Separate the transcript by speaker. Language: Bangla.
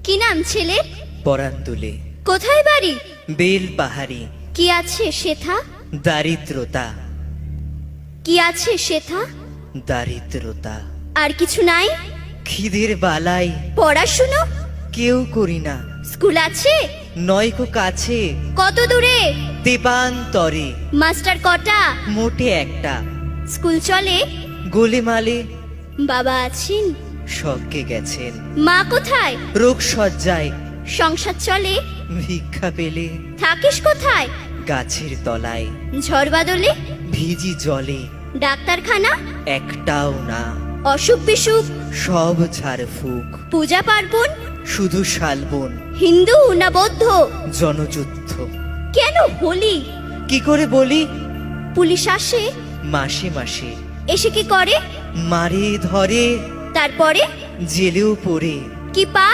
Speaker 1: কি নাম ছেলে?
Speaker 2: পরান তুলে
Speaker 1: কোথায় বাড়ি?
Speaker 2: বেল পাহাড়ি।
Speaker 1: কি আছে সেথা?
Speaker 2: দারিদ্রতা,
Speaker 1: কি আছে সেথা?
Speaker 2: দারিদ্রতা।
Speaker 1: আর কিছু নাই?
Speaker 2: খিদের বালাই
Speaker 1: পড়াশুনো?
Speaker 2: কেউ করি না।
Speaker 1: স্কুল আছে?
Speaker 2: নয়কো কাছে
Speaker 1: কত দূরে?
Speaker 2: দেবান্তরে।
Speaker 1: মাস্টার কটা?
Speaker 2: মোটে একটা।
Speaker 1: স্কুল চলে?
Speaker 2: গোলেমালে
Speaker 1: বাবা আছেন?
Speaker 2: স্বর্গে গেছেন।
Speaker 1: মা কোথায়?
Speaker 2: রোগ সজ্জায়
Speaker 1: সংসার চলে?
Speaker 2: ভিক্ষা পেলে
Speaker 1: থাকিস কোথায়?
Speaker 2: গাছের তলায়।
Speaker 1: ঝড় বাদলে?
Speaker 2: ভিজি জলে
Speaker 1: ডাক্তারখানা?
Speaker 2: একটাও না।
Speaker 1: অসুখ বিসুখ?
Speaker 2: সব ঝাড়ফুঁক।
Speaker 1: পূজা পার্বণ?
Speaker 2: শুধু শালবন।
Speaker 1: হিন্দু না বৌদ্ধ?
Speaker 2: জনযুদ্ধ।
Speaker 1: কেন হোলি?
Speaker 2: কি করে বলি?
Speaker 1: পুলিশ আসে?
Speaker 2: মাসে মাসে
Speaker 1: এসে কি করে?
Speaker 2: মারে ধরে,
Speaker 1: তারপরে?
Speaker 2: জেলেও পড়ে।
Speaker 1: কি পা